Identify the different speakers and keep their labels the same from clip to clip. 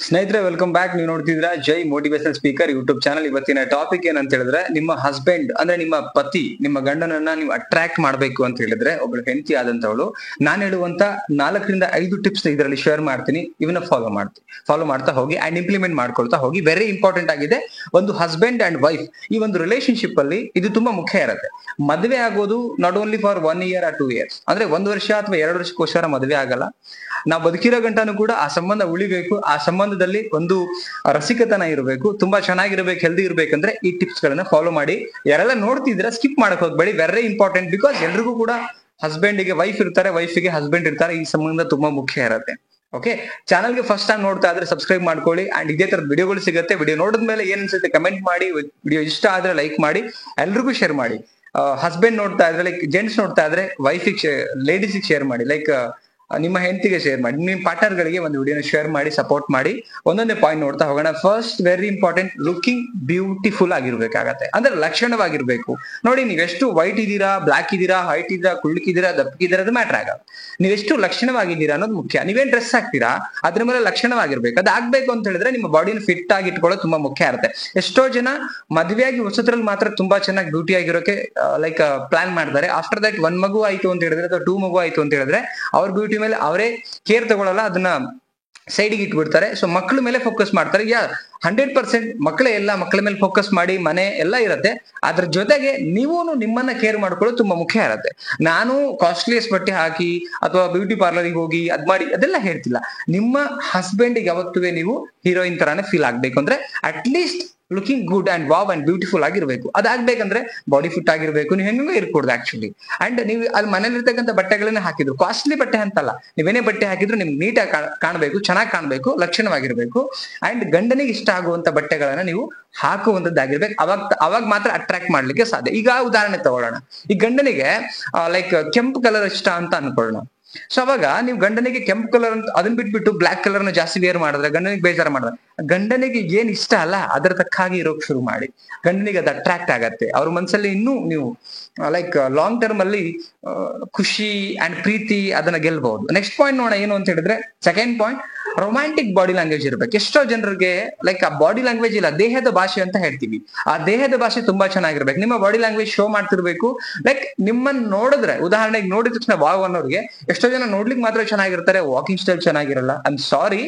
Speaker 1: ಸ್ನೇಹಿತರೆ, welcome back. ನೀವು ನೋಡ್ತಿದ್ರ ಜೈ motivational speaker YouTube channel. ಇವತ್ತಿನ ಟಾಪಿಕ್ ಏನಂತ ಹೇಳಿದ್ರೆ, ನಿಮ್ಮ ಹಸ್ಬೆಂಡ್ ಅಂದ್ರೆ ನಿಮ್ಮ ಪತಿ, ನಿಮ್ಮ ಗಂಡನನ್ನ ನೀವು ಅಟ್ರಾಕ್ಟ್ ಮಾಡ್ಬೇಕು ಅಂತ ಹೇಳಿದ್ರೆ, ಒಬ್ಬಳು ಹೆಂಡತಿ ಆದಂತವಳು ನಾನು ಹೇಳುವಂತ 4 ರಿಂದ 5 ಟಿಪ್ಸ್ ಇದರಲ್ಲಿ ಶೇರ್ ಮಾಡ್ತೀನಿ. ಇವನ್ನ ಫಾಲೋ ಮಾಡ್ತಾ ಹೋಗಿ ಅಂಡ್ ಇಂಪ್ಲಿಮೆಂಟ್ ಮಾಡ್ಕೊಳ್ತಾ ಹೋಗಿ. ವೆರಿ ಇಂಪಾರ್ಟೆಂಟ್ ಆಗಿದೆ. ಒಂದು ಹಸ್ಬೆಂಡ್ ಅಂಡ್ ವೈಫ್ ಈ ಒಂದು ರಿಲೇಶನ್ಶಿಪ್ ಅಲ್ಲಿ ಇದು ತುಂಬಾ ಮುಖ್ಯ ಇರುತ್ತೆ. ಮದುವೆ ಆಗೋದು not only for 1 year or 2 years, ಅಂದ್ರೆ 1 ವರ್ಷ ಅಥವಾ 2 ವರ್ಷಕ್ಕೋಸ್ಕರ ಮದುವೆ ಆಗಲ್ಲ. ನಾವು ಬದುಕಿರೋ ಗಂಟನೂ ಕೂಡ ಆ ಸಂಬಂಧ ಉಳಿಬೇಕು. ಆ ಸಂಬಂಧದಲ್ಲಿ ಒಂದು ರಸಿಕತನ ಇರಬೇಕು, ತುಂಬಾ ಚೆನ್ನಾಗಿರ್ಬೇಕು, ಹೆಲ್ದಿ ಇರ್ಬೇಕಂದ್ರೆ ಈ ಟಿಪ್ಸ್ ಗಳನ್ನ ಫಾಲೋ ಮಾಡಿ. ಯಾರೆಲ್ಲ ನೋಡ್ತಿದ್ರೆ ಸ್ಕಿಪ್ ಮಾಡಕ್ ಹೋಗ್ಬೇಡಿ. ವೆರಿ ಇಂಪಾರ್ಟೆಂಟ್, ಬಿಕಾಸ್ ಎಲ್ರಿಗೂ ಕೂಡ ಹಸ್ಬೆಂಡ್ಗೆ ವೈಫ್ ಇರ್ತಾರೆ, ವೈಫ್ಗೆ ಹಸ್ಬೆಂಡ್ ಇರ್ತಾರೆ. ಈ ಸಂಬಂಧ ತುಂಬಾ ಮುಖ್ಯ ಇರುತ್ತೆ. ಓಕೆ, ಚಾನಲ್ಗೆ ಫಸ್ಟ್ ಟೈಮ್ ನೋಡ್ತಾ ಇದ್ರೆ ಸಬ್ಸ್ಕ್ರೈಬ್ ಮಾಡ್ಕೊಳ್ಳಿ. ಅಂಡ್ ಇದೇ ತರ ವಿಡಿಯೋಗಳು ಸಿಗುತ್ತೆ. ವಿಡಿಯೋ ನೋಡಿದ್ಮೇಲೆ ಏನ್ ಅನ್ಸುತ್ತೆ ಕಮೆಂಟ್ ಮಾಡಿ. ವಿಡಿಯೋ ಇಷ್ಟ ಆದ್ರೆ ಲೈಕ್ ಮಾಡಿ, ಎಲ್ರಿಗೂ ಶೇರ್ ಮಾಡಿ. ಹಸ್ಬೆಂಡ್ ನೋಡ್ತಾ ಇದ್ರೆ, ಲೈಕ್ ಜೆಂಟ್ಸ್ ನೋಡ್ತಾ ಇದ್ರೆ ವೈಫಿಗೆ, ಲೇಡೀಸಿಗೆ ಶೇರ್ ಮಾಡಿ. ಲೈಕ್ ನಿಮ್ಮ ಹೆಂಡತಿಗೆ ಶೇರ್ ಮಾಡಿ, ನಿಮ್ಮ ಪಾರ್ಟ್ನರ್ ಗಳಿಗೆ ಒಂದು ವಿಡಿಯೋನ ಶೇರ್ ಮಾಡಿ, ಸಪೋರ್ಟ್ ಮಾಡಿ. ಒಂದೊಂದೇ ಪಾಯಿಂಟ್ ನೋಡ್ತಾ ಹೋಗೋಣ. First, very important, looking beautiful ಆಗಿರ್ಬೇಕಾಗತ್ತೆ. ಅಂದ್ರೆ ಲಕ್ಷಣವಾಗಿರ್ಬೇಕು. ನೋಡಿ, ನೀವೆಷ್ಟು ವೈಟ್ ಇದೀರಾ, ಬ್ಲಾಕ್ ಇದೀರಾ, ಹೈಟ್ ಇದೀರಾ, ಕುಳ್ಳಕ್ಕಿದ್ದೀರಾ, ದಪ್ಪಗಿದ್ದೀರಾ, ಅದು ಮ್ಯಾಟರ್ ಆಗಲ್ಲ. ನೀವೆಷ್ಟು ಲಕ್ಷಣವಾಗಿದ್ದೀರಾ ಅನ್ನೋದು ಮುಖ್ಯ. ನೀವೇನ್ ಡ್ರೆಸ್ ಹಾಕ್ತೀರಾ ಅದ್ರ ಮೇಲೆ ಲಕ್ಷಣವಾಗಿರ್ಬೇಕು. ಅದಾಗ್ಬೇಕು ಅಂತ ಹೇಳಿದ್ರೆ ನಿಮ್ಮ ಬಾಡಿನ ಫಿಟ್ ಆಗಿ ಇಟ್ಕೊಳ್ಳೋದು ತುಂಬಾ ಮುಖ್ಯ ಇರುತ್ತೆ. ಎಷ್ಟೋ ಜನ ಮದುವೆಯಾಗಿ ಹೊಸದ್ರಲ್ಲಿ ಮಾತ್ರ ತುಂಬಾ ಚೆನ್ನಾಗಿ ಬ್ಯೂಟಿ ಆಗಿರೋಕೆ ಲೈಕ್ ಪ್ಲಾನ್ ಮಾಡ್ತಾರೆ. ಆಫ್ಟರ್ ದಟ್ 1 ಮಗು ಆಯ್ತು ಅಂತ ಹೇಳಿದ್ರೆ, ಅಥವಾ 2 ಮಗು ಆಯ್ತು ಅಂತ ಹೇಳಿದ್ರೆ, ಅವ್ರ ಬ್ಯೂಟಿ ಮೇಲೆ ಅವರೇ ಕೇರ್ ತಗೊಳ್ಳಲ್ಲ, ಅದನ್ನ ಸೈಡಿಗೆ ಇಟ್ಬಿಡ್ತಾರೆ. ಸೊ ಮಕ್ಕಳ ಮೇಲೆ ಫೋಕಸ್ ಮಾಡ್ತಾರೆ. 100% ಮಕ್ಕಳೇ ಎಲ್ಲ, ಮಕ್ಕಳ ಮೇಲೆ ಫೋಕಸ್ ಮಾಡಿ, ಮನೆ ಎಲ್ಲ ಇರುತ್ತೆ. ಅದ್ರ ಜೊತೆಗೆ ನೀವು ನಿಮ್ಮನ್ನ ಕೇರ್ ಮಾಡ್ಕೊಳ್ಳೋದು ತುಂಬಾ ಮುಖ್ಯ ಇರುತ್ತೆ. ನಾನು ಕಾಸ್ಟ್ಲಿಯಸ್ಟ್ ಬಟ್ಟೆ ಹಾಕಿ ಅಥವಾ ಬ್ಯೂಟಿ ಪಾರ್ಲರ್ಗೆ ಹೋಗಿ ಅದ್ ಮಾಡಿ ಅದೆಲ್ಲ ಹೇಳ್ತಿಲ್ಲ. ನಿಮ್ಮ ಹಸ್ಬೆಂಡ್ಗೆ ಯಾವತ್ತೂ ನೀವು ಹೀರೋಯಿನ್ ತರಾನೇ ಫೀಲ್ ಆಗ್ಬೇಕು. ಅಂದ್ರೆ at least looking good and wow and beautiful ಆಗಿರ್ಬೇಕು. ಅದಾಗ್ಬೇಕಂದ್ರೆ ಬಾಡಿ ಫಿಟ್ ಆಗಿರ್ಬೇಕು. ನೀವು ಹೆಂಗೋ ಇರ್ಕೂಡ್ದು ಆಕ್ಚುಲಿ. ಅಂಡ್ ನೀವು ಅಲ್ಲಿ ಮನೇಲಿ ಇರ್ತಕ್ಕಂಥ ಬಟ್ಟೆಗಳನ್ನ ಹಾಕಿದ್ರು, ಕಾಸ್ಟ್ಲಿ ಬಟ್ಟೆ ಅಂತಲ್ಲ, ನೀವೇನೇ ಬಟ್ಟೆ ಹಾಕಿದ್ರು ನಿಮ್ಗೆ ನೀಟಾಗಿ ಕಾಣಬೇಕು, ಚೆನ್ನಾಗಿ ಕಾಣಬೇಕು, ಲಕ್ಷಣವಾಗಿರ್ಬೇಕು. ಅಂಡ್ ಗಂಡನಿಗೆ ಇಷ್ಟ ಆಗುವಂತ ಬಟ್ಟೆಗಳನ್ನ ನೀವು ಹಾಕುವಂತದ್ದಾಗಿರ್ಬೇಕು. ಅವಾಗ ಮಾತ್ರ ಅಟ್ರಾಕ್ಟ್ ಮಾಡ್ಲಿಕ್ಕೆ ಸಾಧ್ಯ. ಈಗ ಉದಾಹರಣೆ ತಗೊಳ್ಳೋಣ. ಈ ಗಂಡನಿಗೆ ಲೈಕ್ ಕೆಂಪು ಕಲರ್ ಇಷ್ಟ ಅಂತ ಅನ್ಕೊಳ್ಳೋಣ. ಸೊ ಅವಾಗ ನೀವು ಗಂಡನಿಗೆ ಕೆಂಪು ಕಲರ್ ಅಂತ ಅದನ್ನ ಬಿಟ್ಬಿಟ್ಟು ಬ್ಲಾಕ್ ಕಲರ್ ನ ಜಾಸ್ತಿ ವೇರ್ ಮಾಡಿದ್ರೆ ಗಂಡನಿಗೆ ಬೇಜಾರ ಮಾಡಿದ್ರೆ, ಗಂಡನಿಗೆ ಏನ್ ಇಷ್ಟ ಅಲ್ಲ ಅದರ ತಕ್ಕಾಗಿ ಇರೋಕ್ ಶುರು ಮಾಡಿ. ಗಂಡನಿಗೆ ಅದು ಅಟ್ರಾಕ್ಟ್ ಆಗತ್ತೆ. ಅವ್ರ ಮನಸ್ಸಲ್ಲಿ ಇನ್ನೂ ನೀವು ಲೈಕ್ ಲಾಂಗ್ ಟರ್ಮ್ ಅಲ್ಲಿ ಖುಷಿ ಅಂಡ್ ಪ್ರೀತಿ ಅದನ್ನ ಗೆಲ್ಬಹುದು. ನೆಕ್ಸ್ಟ್ ಪಾಯಿಂಟ್ ನೋಡೋಣ ಏನು ಅಂತ ಹೇಳಿದ್ರೆ, second point, romantic body language ಇರ್ಬೇಕು. ಎಷ್ಟೋ ಜನರಿಗೆ ಲೈಕ್ ಆ ಬಾಡಿ ಲ್ಯಾಂಗ್ವೇಜ್ ಇಲ್ಲ, ದೇಹದ ಭಾಷೆ ಅಂತ ಹೇಳ್ತೀವಿ. ಆ ದೇಹದ ಭಾಷೆ ತುಂಬಾ ಚೆನ್ನಾಗಿರ್ಬೇಕು. ನಿಮ್ಮ ಬಾಡಿ ಲ್ಯಾಂಗ್ವೇಜ್ ಶೋ ಮಾಡ್ತಿರ್ಬೇಕು. ಲೈಕ್ ನಿಮ್ಮನ್ನ ನೋಡಿದ್ರೆ, ಉದಾಹರಣೆಗೆ ನೋಡಿದ ತಕ್ಷಣ ವಾವ್ ಅನ್ನೋರಿಗೆ, ಎಷ್ಟೋ ಜನ ನೋಡ್ಲಿಕ್ಕೆ ಮಾತ್ರ ಚೆನ್ನಾಗಿರ್ತಾರೆ, ವಾಕಿಂಗ್ ಸ್ಟೈಲ್ ಚೆನ್ನಾಗಿರಲ್ಲ. ಐ ಆಮ್ ಸಾರಿ,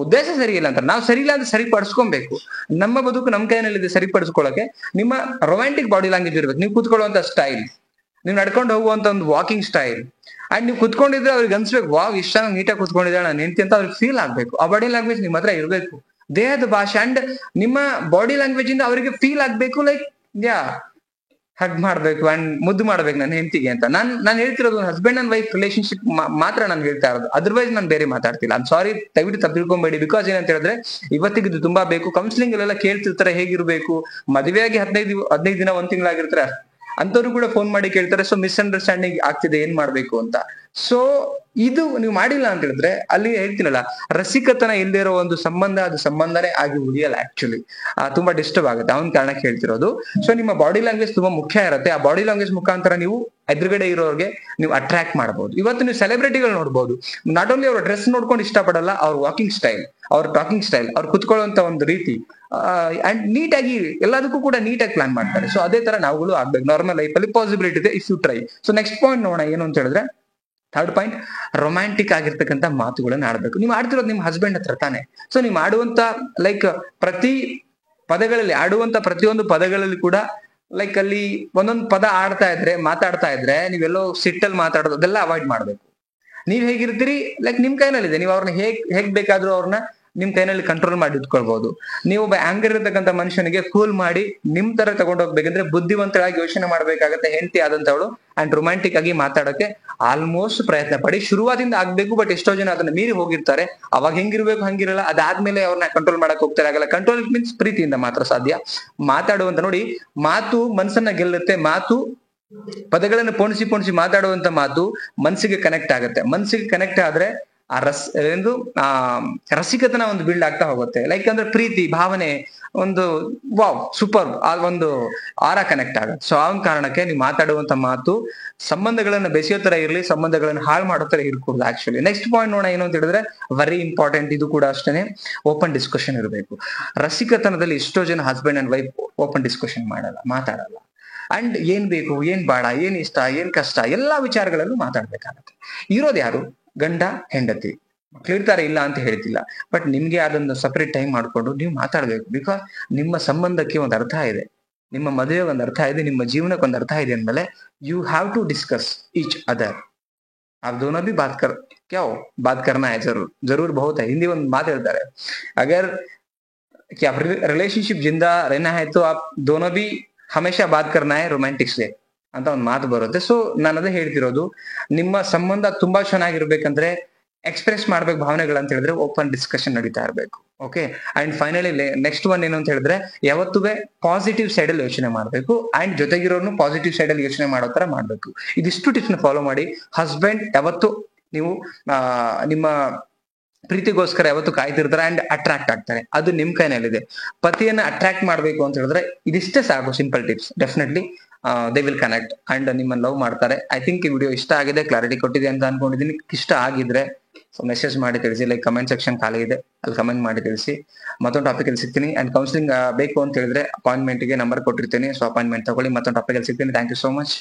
Speaker 1: ಉದ್ದೇಶ ಸರಿ ಇಲ್ಲ ಅಂತ. ನಾವು ಸರಿ ಇಲ್ಲ ಅಂದ್ರೆ ಸರಿಪಡಿಸ್ಕೊಬೇಕು. ನಮ್ಮ ಬದುಕು ನಮ್ಮ ಕೈನಲ್ಲಿದೆ ಸರಿಪಡಿಸ್ಕೊಳ್ಳೋಕೆ. ನಿಮ್ಮ ರೊಮ್ಯಾಂಟಿಕ್ ಬಾಡಿ ಲ್ಯಾಂಗ್ವೇಜ್ ಇರ್ಬೇಕು. ನೀವು ಕೂತ್ಕೊಳ್ಳುವಂತ ಸ್ಟೈಲ್, ನೀವು ನಡ್ಕೊಂಡು ಹೋಗುವಂತ ಒಂದು ವಾಕಿಂಗ್ ಸ್ಟೈಲ್, ಅಂಡ್ ನೀವು ಕುತ್ಕೊಂಡಿದ್ರೆ ಅವ್ರಿಗೆ ಅನ್ಸ್ಬೇಕು, ವಾವ್ ಇಷ್ಟ ನೀಟಾಗಿ ಕುತ್ಕೊಂಡಿದ್ದಾಳೆ ನಾನು ಹೆಂಡತಿ ಅಂತ ಅವ್ರಿಗೆ ಫೀಲ್ ಆಗ್ಬೇಕು. ಆ ಬಾಡಿ ಲ್ಯಾಂಗ್ವೇಜ್ ನಿಮ್ಮ ಹತ್ರ ಇರ್ಬೇಕು. ದೇಹದ ಭಾಷೆ ಅಂಡ್ ನಿಮ್ಮ ಬಾಡಿ ಲ್ಯಾಂಗ್ವೇಜ್ ಇಂದ ಅವರಿಗೆ ಫೀಲ್ ಆಗ್ಬೇಕು. ಲೈಕ್ ಹಗ್ ಮಾಡ್ಬೇಕು ಅಂಡ್ ಮುದ್ದು ಮಾಡ್ಬೇಕು ನನ್ನ ಹೆಂಡತಿಗೆ ಅಂತ. ನಾನು ಹೇಳ್ತಿರೋದು ಹಸ್ಬೆಂಡ್ ಅಂಡ್ ವೈಫ್ ರಿಲೇಶನ್ಶಿಪ್ ಮಾತ್ರ ನಾನು ಹೇಳ್ತಾ ಇರೋದು. ಅದರ್ವೈಸ್ ನಾನು ಬೇರೆ ಮಾತಾಡ್ತಿಲ್ಲ. ಐಮ್ ಸಾರಿ, ದಯವಿಟ್ಟು ತಪ್ಪಿಳ್ಕೊಂಬೇಡಿ. ಬಿಕಾಸ್ ಏನಂತ ಹೇಳಿದ್ರೆ ಇವತ್ತಿಗೆ ಇದು ತುಂಬಾ ಬೇಕು. ಕೌನ್ಸಿಲಿಂಗ್ ಅಲ್ಲೆಲ್ಲ ಕೇಳ್ತಿರ್ತಾರೆ ಹೇಗಿರ್ಬೇಕು. ಮದುವೆಯಾಗಿ 15 ದಿನ 1 ತಿಂಗಳಾಗಿರ್ತಾರೆ, ಅಂತವ್ರು ಕೂಡ ಫೋನ್ ಮಾಡಿ ಕೇಳ್ತಾರೆ. ಸೊ ಮಿಸ್ಅಂಡರ್ಸ್ಟ್ಯಾಂಡಿಂಗ್ ಆಗ್ತಿದೆ, ಏನ್ ಮಾಡ್ಬೇಕು ಅಂತ. ಸೊ ಇದು ನೀವು ಮಾಡಿಲ್ಲ ಅಂತ ಹೇಳಿದ್ರೆ, ಅಲ್ಲಿ ಹೇಳ್ತೀನಲ್ಲ, ರಸಿಕತನ ಇಲ್ಲದೆ ಇರೋ ಒಂದು ಸಂಬಂಧ, ಅದು ಸಂಬಂಧನೇ ಆಗಿ ಉಳಿಯಲ್ಲ. ಆಕ್ಚುಲಿ ತುಂಬಾ ಡಿಸ್ಟರ್ಬ್ ಆಗುತ್ತೆ. ಅವನ ಕಾರಣಕ್ಕೆ ಹೇಳ್ತಿರೋದು. ಸೊ ನಿಮ್ಮ ಬಾಡಿ ಲ್ಯಾಂಗ್ವೇಜ್ ತುಂಬಾ ಮುಖ್ಯ ಇರುತ್ತೆ. ಆ ಬಾಡಿ ಲ್ಯಾಂಗ್ವೇಜ್ ಮುಖಾಂತರ ನೀವು ಎದುರುಗಡೆ ಇರೋರಿಗೆ ನೀವು ಅಟ್ರಾಕ್ಟ್ ಮಾಡಬಹುದು. ಇವತ್ತು ನೀವು ಸೆಲೆಬ್ರಿಟಿಗಳು ನೋಡ್ಬೋದು, ನಾಟ್ ಓನ್ಲಿ ಅವ್ರ ಡ್ರೆಸ್ ನೋಡ್ಕೊಂಡು ಇಷ್ಟಪಡಲ್ಲ, ಅವ್ರ ವಾಕಿಂಗ್ ಸ್ಟೈಲ್, ಅವ್ರ ಟಾಕಿಂಗ್ ಸ್ಟೈಲ್, ಅವ್ರು ಕುತ್ಕೊಳ್ಳುವಂತ ಒಂದು ರೀತಿ ಅಂಡ್ ನೀಟಾಗಿ ಎಲ್ಲದಕ್ಕೂ ಕೂಡ ನೀಟಾಗಿ ಪ್ಲಾನ್ ಮಾಡ್ತಾರೆ. ಸೊ ಅದೇ ತರ ನಾವುಗಳು ಆಗ್ಬೇಕು. ನಾರ್ಮಲ್ ಲೈಫ್ ಅಲ್ಲಿ ಪಾಸಿಬಿಲಿಟಿ ಇದೆ if you try. So next point ನೋಡೋಣ ಏನು ಅಂತ ಹೇಳಿದ್ರೆ, ಥರ್ಡ್ ಪಾಯಿಂಟ್, ರೊಮ್ಯಾಂಟಿಕ್ ಆಗಿರ್ತಕ್ಕಂಥ ಮಾತುಗಳನ್ನ ಆಡ್ಬೇಕು. ನೀವು ಆಡ್ತಿರೋದು ನಿಮ್ಮ ಹಸ್ಬೆಂಡ್ ಹತ್ರ ತಾನೆ. ಸೊ ನೀವು ಆಡುವಂತ ಲೈಕ್ ಪ್ರತಿ ಪದಗಳಲ್ಲಿ, ಆಡುವಂತ ಪ್ರತಿಯೊಂದು ಪದಗಳಲ್ಲಿ ಕೂಡ ಲೈಕ್ ಅಲ್ಲಿ ಒಂದೊಂದು ಪದ ಮಾತಾಡ್ತಾ ಇದ್ರೆ ನೀವೆಲ್ಲೋ ಸಿಟ್ಟಲ್ಲಿ ಮಾತಾಡೋದು ಅದೆಲ್ಲ ಅವಾಯ್ಡ್ ಮಾಡ್ಬೇಕು. ನೀವ್ ಹೇಗಿರ್ತೀರಿ ಲೈಕ್ ನಿಮ್ ಕೈನಲ್ಲಿದೆ. ನೀವು ಅವ್ರನ್ನ ಹೇಗ್ ಬೇಕಾದ್ರೂ ಅವ್ರನ್ನ ನಿಮ್ ಕೈನಲ್ಲಿ ಕಂಟ್ರೋಲ್ ಮಾಡಿ ಇಟ್ಕೊಳ್ಬಹುದು. ನೀವು ಒಬ್ಬ ಆಂಗರ್ ಇರತಕ್ಕಂಥ ಮನುಷ್ಯನಿಗೆ ಕೂಲ್ ಮಾಡಿ ನಿಮ್ ತರ ತಗೊಂಡೋಗ್ಬೇಕಂದ್ರೆ ಬುದ್ಧಿವಂತರಾಗಿ ಯೋಚನೆ ಮಾಡ್ಬೇಕಾಗತ್ತೆ ಹೆಂಡತಿ ಆದಂತವಳು. ಅಂಡ್ ರೊಮ್ಯಾಂಟಿಕ್ ಆಗಿ ಮಾತಾಡೋಕೆ ಆಲ್ಮೋಸ್ಟ್ ಪ್ರಯತ್ನ ಪಡಿ. ಶುರುವಾದಿಂದ ಆಗ್ಬೇಕು, ಬಟ್ ಎಷ್ಟೋ ಜನ ಅದನ್ನ ಮೀರಿ ಹೋಗಿರ್ತಾರೆ. ಅವಾಗ ಹೆಂಗಿರ್ಬೇಕು ಹಂಗಿರಲ್ಲ. ಅದಾದ್ಮೇಲೆ ಅವ್ರನ್ನ ಕಂಟ್ರೋಲ್ ಮಾಡಕ್ ಹೋಗ್ತಾರೆ. ಆಗಲ್ಲ. ಕಂಟ್ರೋಲ್ ಮೀನ್ಸ್ ಪ್ರೀತಿಯಿಂದ ಮಾತ್ರ ಸಾಧ್ಯ. ಮಾತಾಡುವಂತ ನೋಡಿ, ಮಾತು ಮನ್ಸನ್ನ ಗೆಲ್ಲುತ್ತೆ. ಮಾತು ಪದಗಳನ್ನು ಪೋಣಿಸಿ ಮಾತಾಡುವಂತ ಮಾತು ಮನ್ಸಿಗೆ ಕನೆಕ್ಟ್ ಆಗುತ್ತೆ. ಮನ್ಸಿಗೆ ಕನೆಕ್ಟ್ ಆದ್ರೆ ಆ ಎಂದು ಆ ರಸಿಕತನ ಒಂದು ಬಿಲ್ಡ್ ಆಗ್ತಾ ಹೋಗುತ್ತೆ. ಲೈಕ್ ಅಂದ್ರೆ ಪ್ರೀತಿ ಭಾವನೆ ಒಂದು ವಾವ್ ಸೂಪರ್ ಆ ಒಂದು ಆರ ಕನೆಕ್ಟ್ ಆಗುತ್ತೆ. ಸೊ ಆ ಒಂದು ಕಾರಣಕ್ಕೆ ನೀವು ಮಾತಾಡುವಂತ ಮಾತು ಸಂಬಂಧಗಳನ್ನ ಬೆಸೆಯೋ ತರ ಇರ್ಲಿ, ಸಂಬಂಧಗಳನ್ನ ಹಾಳು ಮಾಡೋ ತರ ಇರ್ಕೂಡ್ದು. ಆಕ್ಚುಲಿ ನೆಕ್ಸ್ಟ್ ಪಾಯಿಂಟ್ ನೋಡೋಣ ಏನು ಅಂತ ಹೇಳಿದ್ರೆ, ವೆರಿ ಇಂಪಾರ್ಟೆಂಟ್ ಇದು ಕೂಡ ಅಷ್ಟೇನೆ, ಓಪನ್ ಡಿಸ್ಕಷನ್ ಇರಬೇಕು. ರಸಿಕತನದಲ್ಲಿ ಎಷ್ಟೋ ಜನ husband and wife open discussion ಮಾತಾಡಲ್ಲ. ಅಂಡ್ ಏನ್ ಬೇಕು, ಏನ್ ಬೇಡ, ಏನ್ ಇಷ್ಟ, ಏನ್ ಕಷ್ಟ, ಎಲ್ಲಾ ವಿಚಾರಗಳಲ್ಲೂ ಮಾತಾಡ್ಬೇಕಾಗತ್ತೆ. ಇರೋದು ಯಾರು? ಗಂಡ ಹೆಂಡತಿ. ಮಕ್ಳಿರ್ತಾರೆ, ಇಲ್ಲ ಅಂತ ಹೇಳ್ತಿಲ್ಲ, ಬಟ್ ನಿಮ್ಗೆ ಅದೊಂದು ಸಪರೇಟ್ ಟೈಮ್ ಮಾಡ್ಕೊಂಡು ನೀವು ಮಾತಾಡ್ಬೇಕು. ಬಿಕಾಸ್ ನಿಮ್ಮ ಸಂಬಂಧಕ್ಕೆ ಒಂದು ಅರ್ಥ ಇದೆ, ನಿಮ್ಮ ಮದುವೆಗೆ ಒಂದು ಅರ್ಥ ಇದೆ, ನಿಮ್ಮ ಜೀವನಕ್ಕೆ ಒಂದು ಅರ್ಥ ಇದೆ ಅಂದ್ಮೇಲೆ you have to discuss each other. आप दोनों भी बात कर क्या हो बात करना है, जरूर जरूर बहुत है. हिंदी ಒಂದು ಮಾತು ಹೇಳ್ತಾರೆ, अगर कि आप रिलेशनशिप जिंदा रहना है तो आप दोनों भी हमेशा बात करना है रोमांटिक से ಅಂತ ಒಂದು ಮಾತು ಬರುತ್ತೆ. ಸೊ ನಾನು ಅದೇ ಹೇಳ್ತಿರೋದು, ನಿಮ್ಮ ಸಂಬಂಧ ತುಂಬಾ ಚೆನ್ನಾಗಿರ್ಬೇಕಂದ್ರೆ ಎಕ್ಸ್ಪ್ರೆಸ್ ಮಾಡ್ಬೇಕು ಭಾವನೆಗಳಂತ ಹೇಳಿದ್ರೆ ಓಪನ್ ಡಿಸ್ಕಷನ್ ನಡೀತಾ ಇರ್ಬೇಕು. Okay. And finally next one ಏನು ಅಂತ ಹೇಳಿದ್ರೆ, ಯಾವತ್ತೂ ಪಾಸಿಟಿವ್ ಸೈಡ್ ಅಲ್ಲಿ ಯೋಚನೆ ಮಾಡ್ಬೇಕು. ಅಂಡ್ ಜೊತೆಗಿರೋನು ಪಾಸಿಟಿವ್ ಸೈಡ್ ಅಲ್ಲಿ ಯೋಚನೆ ಮಾಡೋ ತರ ಮಾಡ್ಬೇಕು. ಇದಿಷ್ಟು ಟಿಪ್ಸ್ ನ ಫಾಲೋ ಮಾಡಿ ಹಸ್ಬೆಂಡ್ ಯಾವತ್ತು ನೀವು ನಿಮ್ಮ ಪ್ರೀತಿಗೋಸ್ಕರ ಯಾವತ್ತು ಕಾಯ್ತಿರ್ತಾರೆ ಅಂಡ್ ಅಟ್ರಾಕ್ಟ್ ಆಗ್ತಾರೆ. ಅದು ನಿಮ್ ಕೈನಲ್ಲಿದೆ. ಪತಿಯನ್ನ ಅಟ್ರಾಕ್ಟ್ ಮಾಡ್ಬೇಕು ಅಂತ ಹೇಳಿದ್ರೆ ಇದಿಷ್ಟೇ ಸಾಕು, simple tips. Definitely they will connect and ನಿಮ್ಮನ್ನ ಲವ್ ಮಾಡ್ತಾರೆ. ಐ ಥಿಂಕ್ ಈ ವಿಡಿಯೋ ಇಷ್ಟ ಆಗಿದೆ, ಕ್ಲಾರಿಟಿ ಕೊಟ್ಟಿದೆ ಅಂತ ಅನ್ಕೊಂಡಿದ್ದೀನಿ. ಇಷ್ಟ ಆಗಿದ್ರೆ ಮೆಸೇಜ್ ಮಾಡಿ ತಿಳಿಸಿ, ಲೈಕ್ ಕಮೆಂಟ್ ಸೆಕ್ಷನ್ ಖಾಲಿ ಇದೆ, ಅಲ್ಲಿ ಕಮೆಂಟ್ ಮಾಡಿ ತಿಳಿಸಿ. ಮತ್ತೊಂದು ಟಾಪಿಕ್ ಅಲ್ಲಿ ಸಿಗ್ತೀನಿ. ಅಂಡ್ ಕೌನ್ಸಿಲಿಂಗ್ ಬೇಕು ಅಂತ ಹೇಳಿದ್ರೆ ಅಪಾಯಿಂಟ್ಮೆಂಟ್ ಗೆ ನಂಬರ್ ಕೊಟ್ಟಿರ್ತೀನಿ. ಸೊ ಅಪಾಯಿಂಟ್ಮೆಂಟ್ ತಗೊಳ್ಳಿ. ಮತ್ತೊಂದು ಟಾಪಿಕ್ ಅಲ್ಲಿ ಸಿಗ್ತೀನಿ. Thank you so much.